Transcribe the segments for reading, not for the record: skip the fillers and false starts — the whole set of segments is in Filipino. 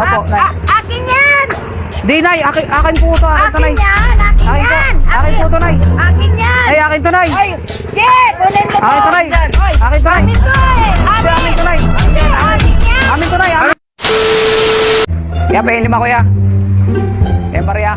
Opo, Nay. Akin yan! Di, Nay. Akin po ito. Akin to, Nay. Akin yan! Akin yan! Akin po ito, Nay. Akin yan! Ay, akin to, Nay. Ay! Sige! Kunin mo Akin to, Nay. Akin to, Nay. Amin to eh! Akin to, Nay. Amin yan! Amin to, Nay. Amin. Kaya pa yung 5, kuya. Kaya Maria.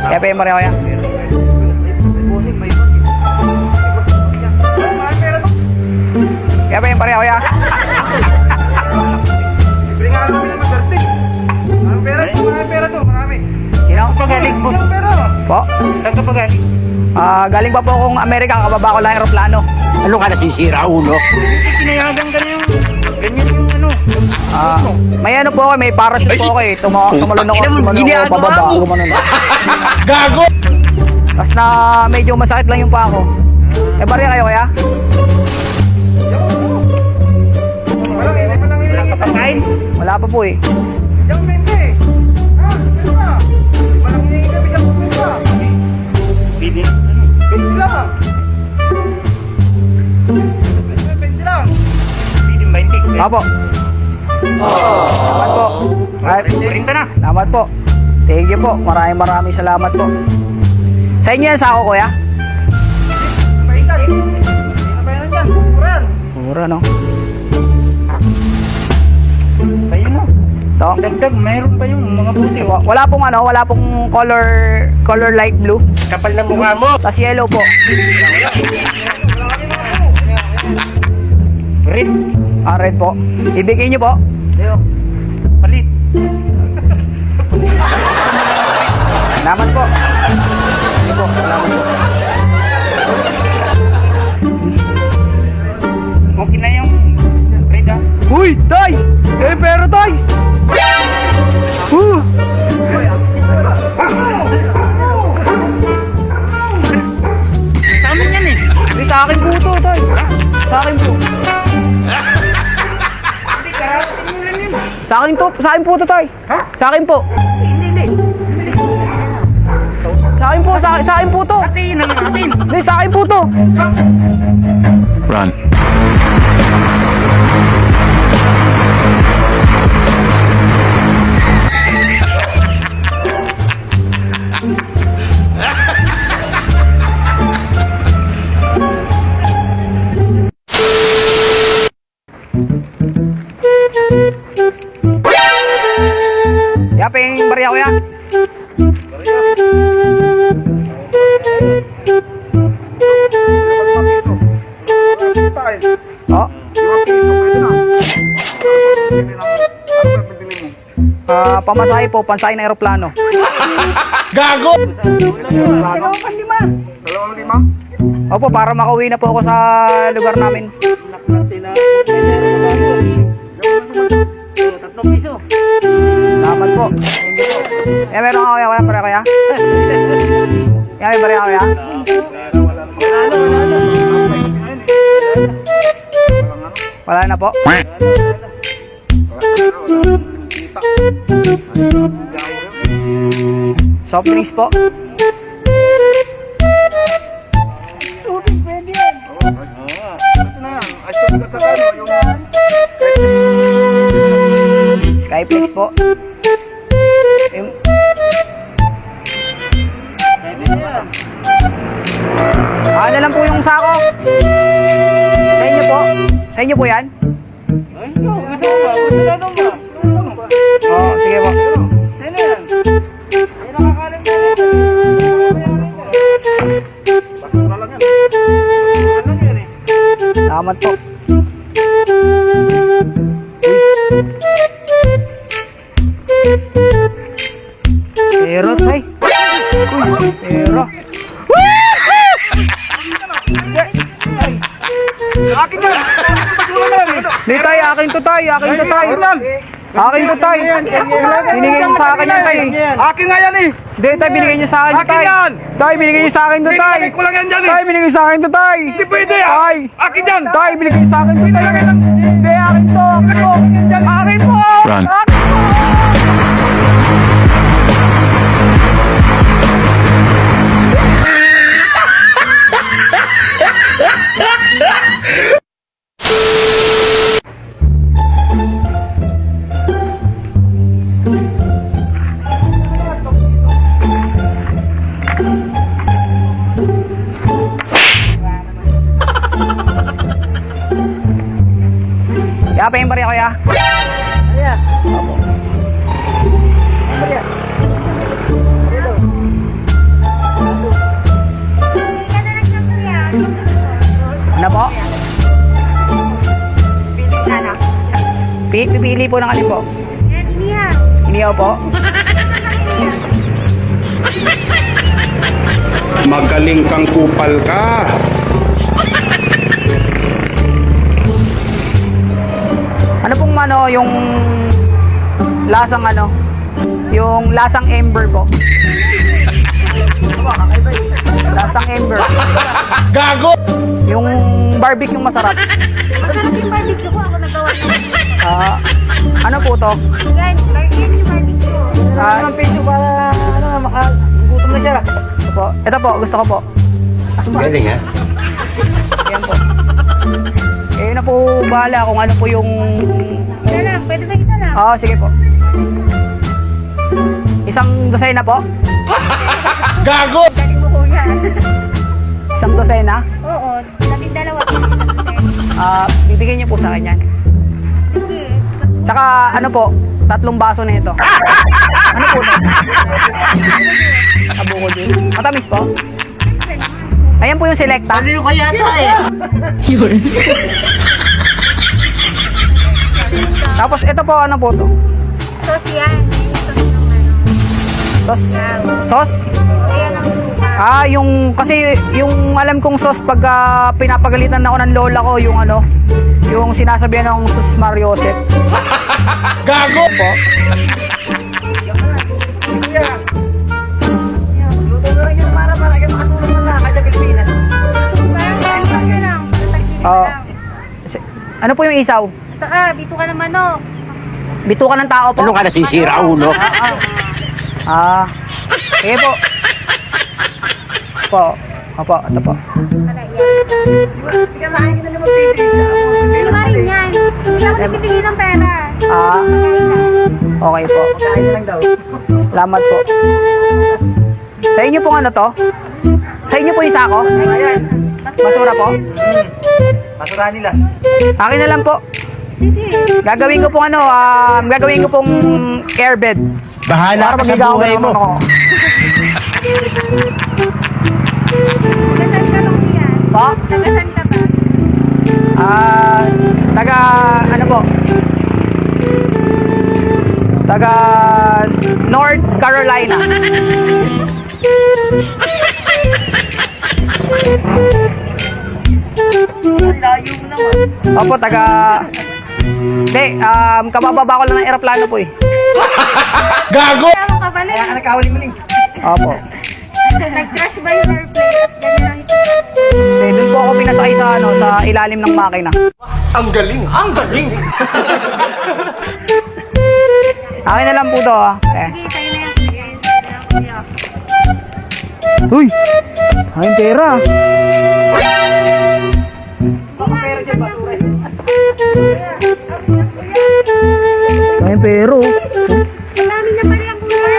Kaya pa yung Maria, kuya. Kaya pa yung Maria, kuya. Libre nga namin ng mag-artig. Maraming pera to, marami. Sino? Pagaling mo. Pera. Po? Saan ka pagaling? Galing pa po akong Amerika. Kababa ko lang aeroplano. Ano ka nasisira, ulo? Pinayagan ka na yung, ganyan yung ano. May ano po ako, may parachute po ako eh. Tumalon ako pababa. Gumanon. Gago! Tapos na medyo masakit lang yung pa ako. Eh, bariya kayo kaya? Walang kapakain. Wala pa po eh. Diyan mente. Ha? Ano ba? Walang hinihingi kami dyan kumenta. Pwede. Pwede lang. Pwede lang. Pwede 20. Apo. Salamat po. Right. Rinta na. Salamat po. Thank you po. Maraming salamat po. Sa inyo yan sa ako, kuya? Bayitan. Bayitan yan. Kuran. Mura, no? Tayo mo. Ito. Dagdag, mayroon pa yung mga buti. Wala pong ano, wala pong color light blue. Kapal na mukha mo! Tapos yellow po. Red. Red po. Ibigay niyo po. Palit. Salamat po. Sige po. Salamat po. Okay na yung red ah. Uy, tay! Eh, pero tay! Tama yan eh. Sa akin po ito, tay. Sa akin po. Sa akin po ito, tay. Ha? Sa akin po. Hindi. Sa akin po, sa akin po ito. Atin na natin. Hindi, sa akin po ito. Run. Yaping bariya ko yan. Oh. 5 piso, pwede na. Ano ba pabili mo? Pamasahe po, pansahe ng aeroplano. Gago! Dalawang 5? Opo, para makauwi na po ako sa lugar namin. 3 piso. Salamat po. Eh, meron ako kaya, wala kaya? Yan, may bariya kaya? Wala na po. Soft drinks po. Tubig, pwede yan. Ito na yan. Ay, tubig at saka ano, yung Skyflex po. Yung... pwede na yan. Ano lang po yung sako? Sa inyo po? Sa inyo po yan? Ay, gusto mo ba? Gusto na doon ba? Oo, sige po. Sino yan? Ay, nakakalim na yan. Basura lang yan. Basura lang yan eh. Salamat po. Pero, tay. Pero. Akin yan! Basura lang yan eh. Di tay, akin to tay. Akin to tay. Akin to tay. Binigay niyo sa akin yan tay. Akin nga yan eh! Di tay, binigay niyo sa akin to Akin tay. yan! Tay, binigay niyo sa akin to tay. Binigay ko lang yan dyan eh! Tay, binigay sa akin to tay. Hindi pwede ah! Tay. Akin yan! Tay, binigay niyo sa akin to tay. Hindi, akin to. Akin po. Run. Akin po. Kaya pa yung barya kuya. Ayan. Opo. Ayan. Hindi ka na lang ng kuya. Ano po? Pili ka na. Pipili po ng alin po? Yan, inihaw. Iniyaw po? Magaling kang kupal ka. Ano pong ano, yung lasang ano? Yung lasang ember po. Lasang ember. Gago! Yung barbecue masarap. Masarap yung barbecue ko. Ako nagawa ng Ano po to? yan. Yan yung barbecue. Ang peso para ano, makagutom na siya. Ito po. Ito po, gusto ko po. Galing ha? Ayan po. Eh na po bahala kung ano po yung... Isa lang. Pwede ba isa lang? Oo, sige po. Isang dosena po? Gago! Galing mo kuya. Isang dosena? Oo. 12. Bibigyan niyo po sa akin yan. Sige. Saka ano po, 3 baso na ito. Ano po ito? Abuko juice. Matamis po? Ayan po yung selecta. Aliw ka yata eh. Tapos ito po, ano po to? Sauce yan. Yung sauce ng ano. Sauce? Sauce? Ayan ang suka. Kasi yung alam kong sauce pag pinapagalitan ako ng lola ko, yung ano, yung sinasabihan ng sus Mariosep. Gago! Po. Kuya. Luto na lang yun para kayo makatulong na lakad sa Pilipinas. Parang ano lang. Patagilid Oo. lang. Ano po yung isaw? Dito ka ng manok. Bituka ng tao po? Ano ka nasisira, ulo? Sige po. Opo, ito po. Hindi ka maaari na naman pili. Hindi ba rin yan? Hindi ako nagpipigil ng pera. Okay po. Kain na lang daw. Salamat po. Sa inyo pong ano to? Sa inyo po yung sako? Ayan. Basura po? Basura nila. Akin na lang po. Sige. Gagawin ko pong ano, gagawin ko pong airbed. Bahala Para ka sa magigaw buhay mo. ako. Tagasan ka lang yan. Po? Tagasan ka ba? Taga, ano po? Taga North Carolina. Layo mo naman. Opo, taga... Hindi, kabababa ko lang ng aeroplano po eh. Gago! Kaya mo ka pala. Kaya ka nagkahuli-muling. Opo. Nag-crash ba yung airplane at ganyan lang ito? Eh, doon po ako pinasakay sa, ano, sa ilalim ng makina. Ang galing! Ang galing! Akin na lang po to, Sige, sa'yo na yan. Sige, kuya. Uy! Aking pera. Baka pera dyan, basura yun. Aking pero. Ang dami na pala yung kuya.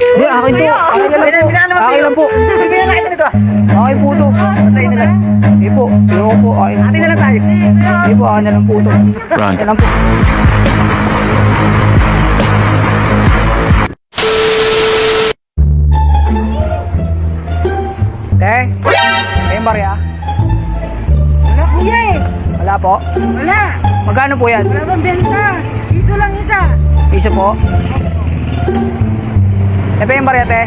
Hindi, akin to. Akin na lang po. Akin lang po. Bibigyan na kita nito ah. Akin po to. Patayin na lang. Hindi po. Ayoko po. Akin. Atin na lang tayo. Hindi po. Akin na lang po to. Akin lang po. Ayun barya. Wala kuya eh. Wala po. Wala. Magkano po yan? Wala bang benta. Piso lang isa. Piso po. Ito yung barya, te.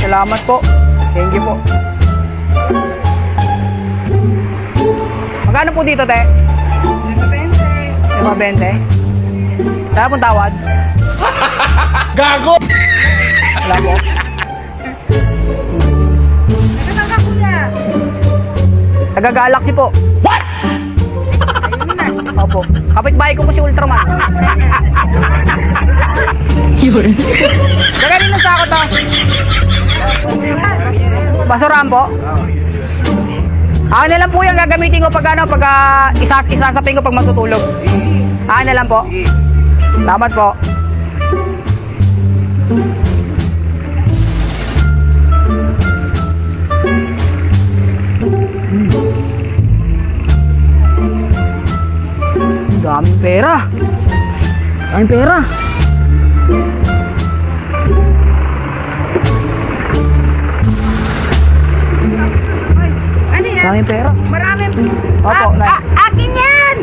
Salamat po. Thank you po. Magkano po dito, te? 5.20. Kaya pong tawad? Gago! Wala po. Nagkasal ka kuya. Taga-Galaxy po. What? Opo. Kapitbahay ko po si Ultraman. Yun. Gagaling na sa ako to. Basurahan po. Akin na lang po yung gagamitin ko pag ano, pag isasapin ko pag matutulog. Akin na lang po. Salamat po. Daming pera. Daming pera. Ano yan? Daming pera. Maraming... Opo, Nay. Akin yan!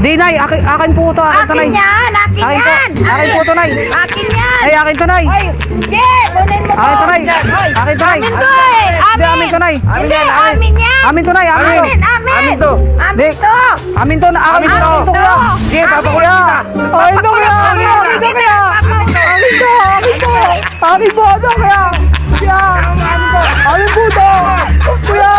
Di, Nay. Akin po ito. Akin to, Nay. Akin yan! Akin Akin po. yan! Akin po ito, Nay. Akin yan! Ay, akin to, Nay. Oy! Hindi! Kunin mo Akin to, Nay. Oy, Akin to, Nay. Amin to eh! Hindi, amin to, Nay. Hindi! Amin yan! Amin to, Nay. Amin to. Amin! Amin! Amin to. Di. Amin to! Amin to. Amin to. Amin to. Sige, papakuya. Amin to, kuya. Amin to, kuya. Amin to. Amin to. Amin po. Ano, kuya? Kuya. Amin po to. Kuya.